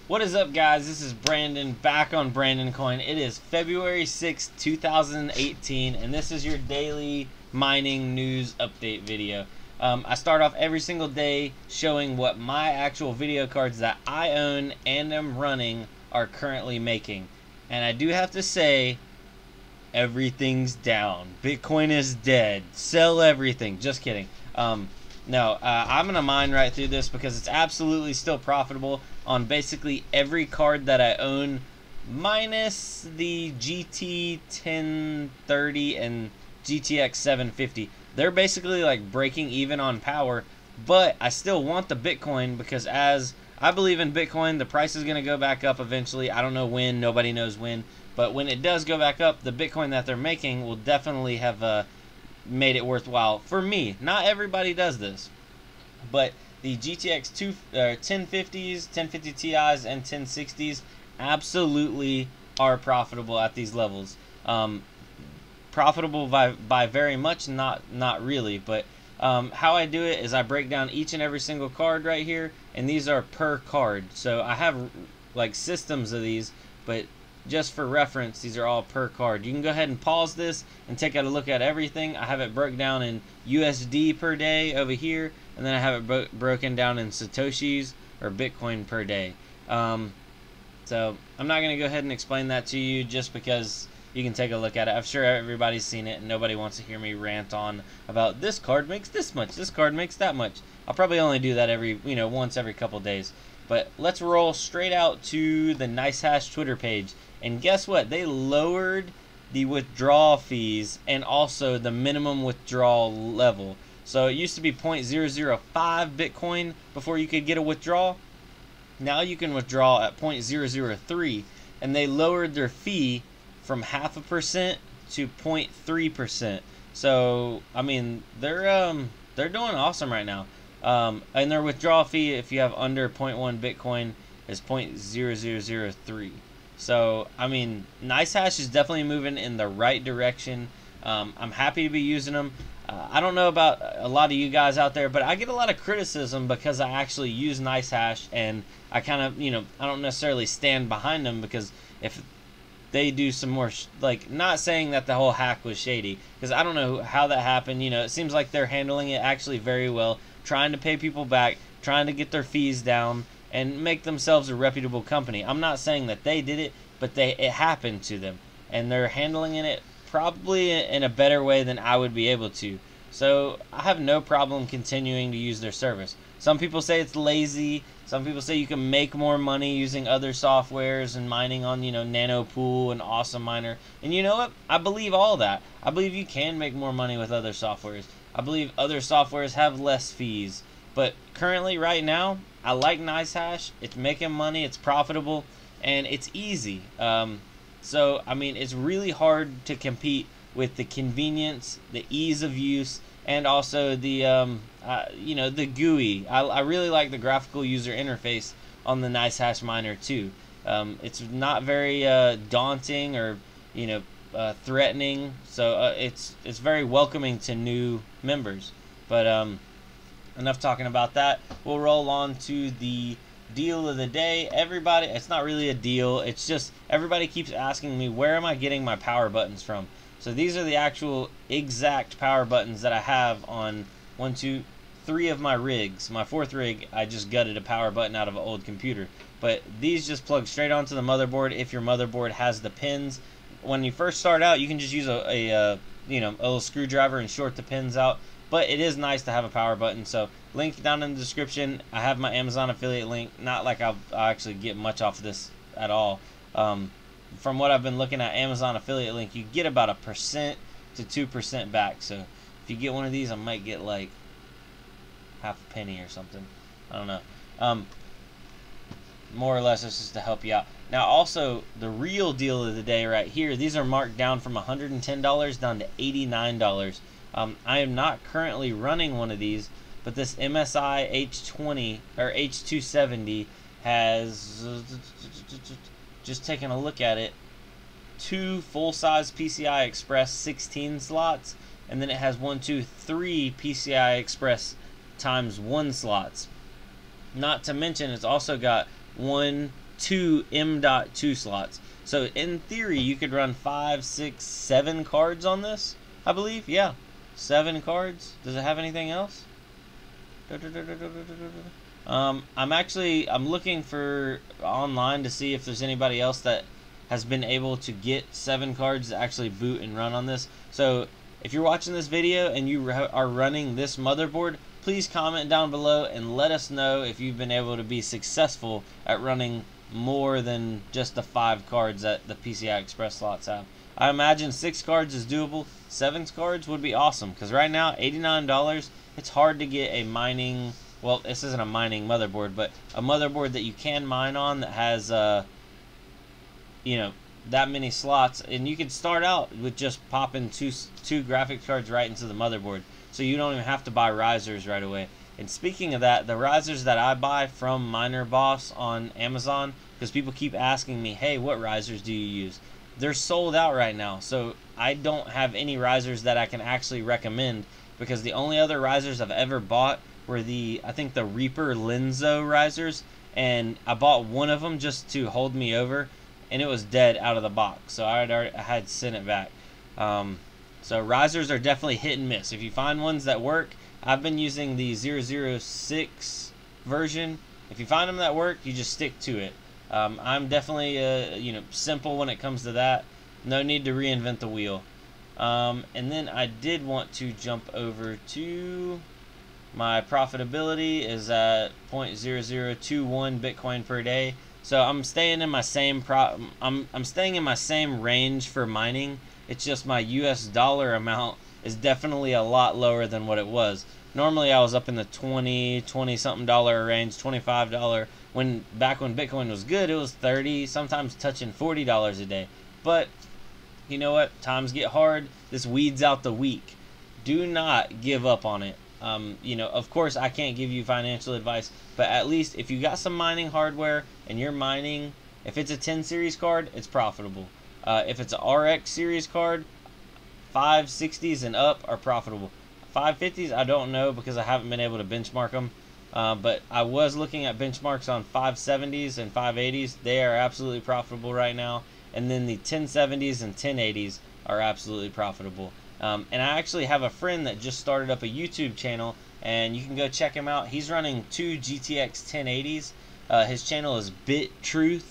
What is up, guys? This is Brandon, back on Brandon Coin. It is February 6th, 2018, and this is your daily mining news update video. I start off every single day showing what my actual video cards that I own and am running are currently making. And I do have to say, everything's down. Bitcoin is dead. Sell everything. Just kidding. No, I'm gonna mine right through this because it's absolutely still profitable on basically every card that I own, minus the GT 1030 and GTX 750. They're basically like breaking even on power, but I still want the Bitcoin because as I believe in Bitcoin, the price is gonna go back up eventually. I don't know when, nobody knows when, but when it does go back up, the Bitcoin that they're making will definitely have made it worthwhile for me. Not everybody does this, but the GTX 1050s, 1050 Ti's, and 1060s absolutely are profitable at these levels. Profitable by very much, not really, but how I do it is I break down each and every single card right here, and these are per card. So I have like systems of these, but just for reference, these are all per card. You can go ahead and pause this and take a look at everything. I have it broken down in USD per day over here, and then I have it broken down in Satoshis or Bitcoin per day. So I'm not going to go ahead and explain that to you just because you can take a look at it. I'm sure everybody's seen it, and nobody wants to hear me rant on about this card makes this much, this card makes that much. I'll probably only do that once every couple days. But let's roll straight out to the NiceHash Twitter page. And guess what? They lowered the withdrawal fees and also the minimum withdrawal level. So it used to be 0.005 Bitcoin before you could get a withdrawal. Now you can withdraw at 0.003, and they lowered their fee from 0.5% to 0.3%. So I mean, they're doing awesome right now. And their withdrawal fee, if you have under 0.1 Bitcoin, is 0.0003. So I mean, NiceHash is definitely moving in the right direction. I'm happy to be using them. I don't know about a lot of you guys out there, but I get a lot of criticism because I actually use NiceHash, and I kind of, I don't necessarily stand behind them because if they do some more, not saying that the whole hack was shady, because I don't know how that happened. It seems like they're handling it actually very well, trying to pay people back, trying to get their fees down, and make themselves a reputable company. I'm not saying that they did it, but it happened to them, and they're handling it probably in a better way than I would be able to. So I have no problem continuing to use their service. Some people say it's lazy. Some people say you can make more money using other softwares and mining on, Nanopool and Awesome Miner. And you know what? I believe all that. I believe you can make more money with other softwares. I believe other softwares have less fees. But currently, right now, I like NiceHash. It's making money, it's profitable, and it's easy. So, I mean, it's really hard to compete with the convenience, the ease of use, and also the, the GUI. I really like the graphical user interface on the NiceHash miner, too. It's not very daunting or, threatening, so it's very welcoming to new members. But enough talking about that. We'll roll on to the deal of the day. Everybody, it's not really a deal, it's just everybody keeps asking me, where am I getting my power buttons from? So these are the actual exact power buttons that I have on 1, 2, 3 of my rigs. My 4th rig, I just gutted a power button out of an old computer, but these just plug straight onto the motherboard if your motherboard has the pins. When you first start out, you can just use a little screwdriver and short the pins out, but it is nice to have a power button. So link down in the description. I have my Amazon affiliate link. Not like I actually get much off of this at all. From what I've been looking at, Amazon affiliate link, you get about 1% to 2% back. So if you get one of these, I might get like half a penny or something. I don't know. More or less, it's just to help you out. Now, also, the real deal of the day right here, these are marked down from $110 down to $89. I am not currently running one of these, but this MSI H20 or H270 has, just taking a look at it, 2 full-size PCI Express 16 slots, and then it has 1, 2, 3 PCI Express ×1 slots. Not to mention, it's also got 1 2 M.2 slots. So in theory, you could run 5, 6, 7 cards on this, I believe. Yeah, 7 cards. Does it have anything else? I'm looking for online to see if there's anybody else that has been able to get 7 cards to actually boot and run on this. So if you're watching this video and you are running this motherboard, please comment down below and let us know if you've been able to be successful at running more than just the 5 cards that the PCI Express slots have. I imagine 6 cards is doable. 7 cards would be awesome, because right now, $89, it's hard to get a mining, well, this isn't a mining motherboard, but a motherboard that you can mine on that has, you know, that many slots. And you can start out with just popping two graphics cards right into the motherboard, so you don't even have to buy risers right away. And speaking of that, the risers that I buy from Miner Boss on Amazon, because people keep asking me, hey, what risers do you use? They're sold out right now, so I don't have any risers that I can actually recommend, because the only other risers I've ever bought were I think the Reaper Lenzo risers, and I bought one of them just to hold me over, and it was dead out of the box, so I had to send it back. So risers are definitely hit and miss. If you find ones that work, I've been using the 006 version. If you find them that work, you just stick to it. I'm definitely you know, simple when it comes to that. No need to reinvent the wheel. And then I did want to jump over to my profitability is at 0.0021 Bitcoin per day. So I'm staying in my same I'm staying in my same range for mining. It's just my US dollar amount is definitely a lot lower than what it was. Normally I was up in the 20 something dollar range, $25. Back when Bitcoin was good, it was 30, sometimes touching $40 a day. But you know what? Times get hard. This weeds out the weak. Do not give up on it. You know, of course I can't give you financial advice, but at least if you got some mining hardware and you're mining, if it's a 10 series card, it's profitable. If it's an RX series card, 560s and up are profitable. 550s, I don't know, because I haven't been able to benchmark them. But I was looking at benchmarks on 570s and 580s. They are absolutely profitable right now. And then the 1070s and 1080s are absolutely profitable. And I actually have a friend that just started up a YouTube channel, and you can go check him out. He's running 2 GTX 1080s. His channel is BitTruth.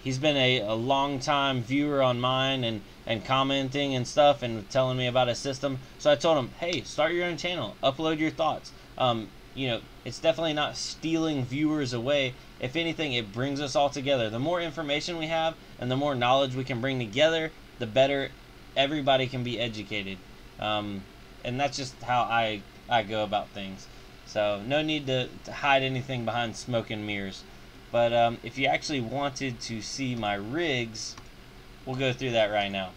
He's been a long time viewer on mine and commenting and stuff and telling me about his system. So I told him, hey, start your own channel, upload your thoughts. You know, it's definitely not stealing viewers away. If anything, it brings us all together. The more information we have and the more knowledge we can bring together, the better everybody can be educated. And that's just how I go about things. So no need to hide anything behind smoke and mirrors. But if you actually wanted to see my rigs, we'll go through that right now.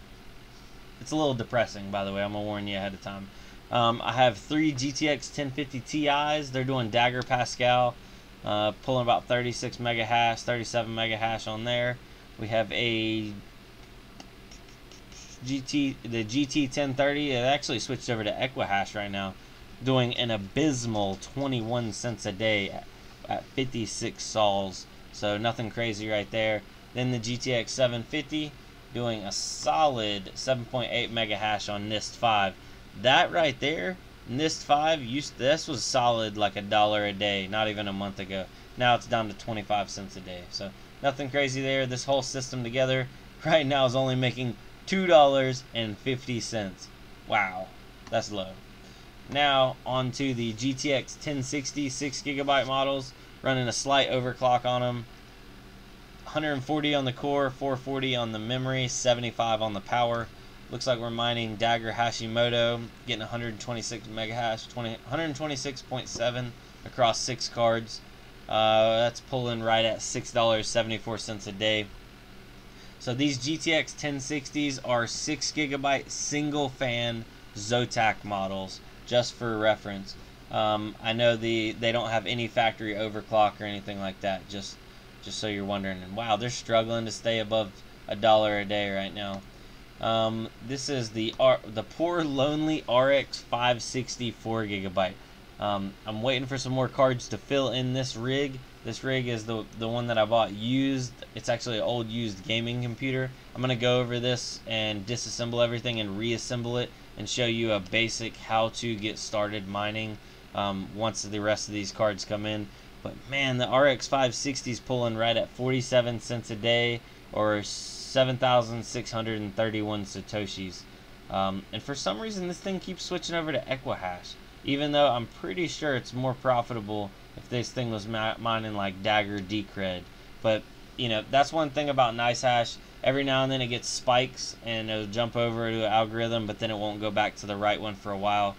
It's a little depressing, by the way. I'm going to warn you ahead of time. I have 3 GTX 1050 Ti's. They're doing Dagger Pascal, pulling about 36 mega hash, 37 mega hash on there. We have a the GT 1030. It actually switched over to Equihash right now, doing an abysmal 21 cents a day at 56 sols. So nothing crazy right there. Then the GTX 750 doing a solid 7.8 mega hash on NIST 5. That right there, NIST 5, this was solid like $1 a day, not even a month ago. Now it's down to 25 cents a day. So nothing crazy there. This whole system together right now is only making $2.50. Wow, that's low. Now on to the GTX 1060 6GB models, running a slight overclock on them. 140 on the core, 440 on the memory, 75 on the power. Looks like we're mining Dagger Hashimoto, getting 126 mega hash, 126.7 across 6 cards. That's pulling right at $6.74 a day. So these GTX 1060s are 6GB single fan Zotac models, just for reference. I know they don't have any factory overclock or anything like that, just so you're wondering. And wow, they're struggling to stay above $1 a day right now. This is the poor lonely RX 560 4GB. I'm waiting for some more cards to fill in this rig, This rig is the one that I bought used. It's actually an old used gaming computer. I'm gonna go over this and disassemble everything and reassemble it and show you a basic how to get started mining once the rest of these cards come in. But man, the RX 560 is pulling right at 47 cents a day, or 7,631 satoshis. And for some reason this thing keeps switching over to NiceHash, even though I'm pretty sure it's more profitable if this thing was mining like Dagger Decred. But you know, that's one thing about NiceHash. Every now and then it gets spikes and it'll jump over to an algorithm, but then it won't go back to the right one for a while.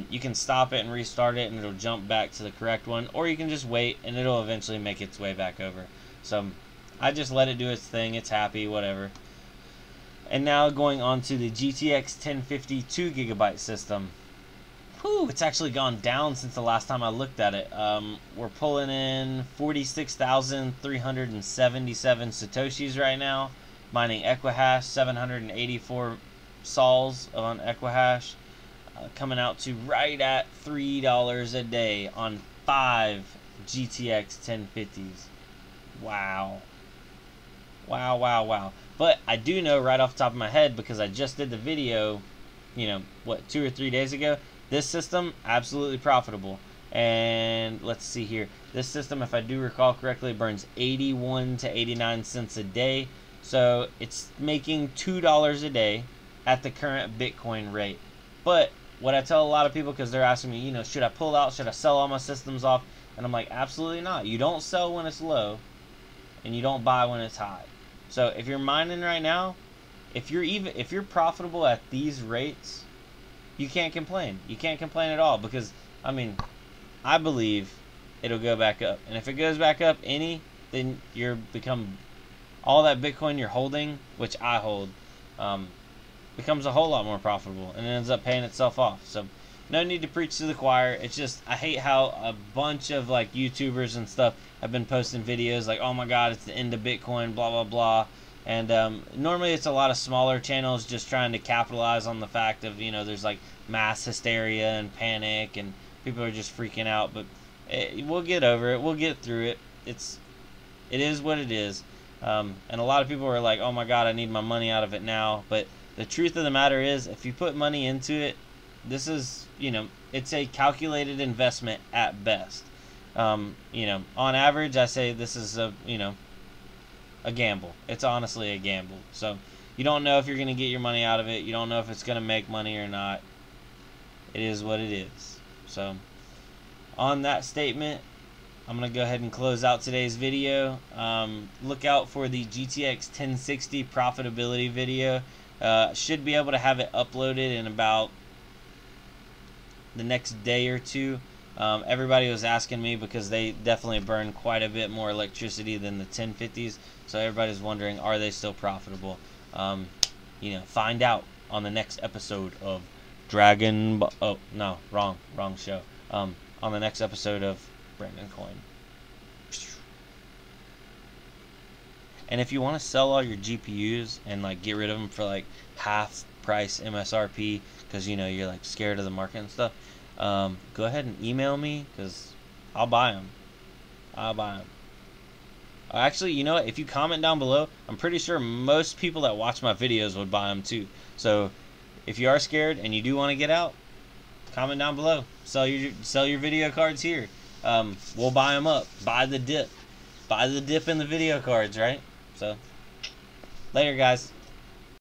You can stop it and restart it and it'll jump back to the correct one, or you can just wait and it'll eventually make its way back over. So I just let it do its thing. It's happy, whatever. And now going on to the GTX 1050 2GB system. Whew, it's actually gone down since the last time I looked at it. We're pulling in 46,377 satoshis right now, mining NiceHash, 784 sols on NiceHash, coming out to right at $3 a day on 5 GTX 1050s. Wow. Wow, wow, wow. But I do know right off the top of my head, because I just did the video, you know, what, 2 or 3 days ago, this system, absolutely profitable. And let's see here. This system, if I do recall correctly, burns 81 to 89 cents a day. So it's making $2 a day at the current Bitcoin rate. But what I tell a lot of people, because they're asking me, you know, should I pull out? Should I sell all my systems off? And I'm like, absolutely not. You don't sell when it's low, and you don't buy when it's high. So if you're mining right now, if you're profitable at these rates, you can't complain. You can't complain at all, because I mean, I believe it'll go back up. And if it goes back up any, then you're become all that Bitcoin you're holding, which I hold, becomes a whole lot more profitable, and it ends up paying itself off. So no need to preach to the choir. It's just, I hate how a bunch of like YouTubers and stuff have been posting videos like, oh my god, it's the end of Bitcoin, blah blah blah. And normally it's a lot of smaller channels just trying to capitalize on the fact of, you know, there's like mass hysteria and panic and people are just freaking out. But we'll get over it. We'll get through it. It is what it is. And a lot of people are like, oh my god, I need my money out of it now. But the truth of the matter is, if you put money into it, this is, you know, it's a calculated investment at best. You know, on average, I say this is a, you know, a gamble. It's honestly a gamble. So you don't know if you're going to get your money out of it. You don't know if it's going to make money or not. It is what it is. So on that statement, I'm going to go ahead and close out today's video. Look out for the GTX 1060 profitability video. Should be able to have it uploaded in about the next day or two. Everybody was asking me because they definitely burn quite a bit more electricity than the 1050s. So everybody's wondering, are they still profitable? You know, find out on the next episode of oh no, wrong show. On the next episode of Brandon Coin. And if you want to sell all your GPUs and like get rid of them for like half price MSRP, because you know you're like scared of the market and stuff, go ahead and email me, because I'll buy them. Actually, you know what? If you comment down below, I'm pretty sure most people that watch my videos would buy them too. So if you are scared and you do want to get out, comment down below. Sell your video cards here. We'll buy them up. Buy the dip in the video cards, right? So later, guys.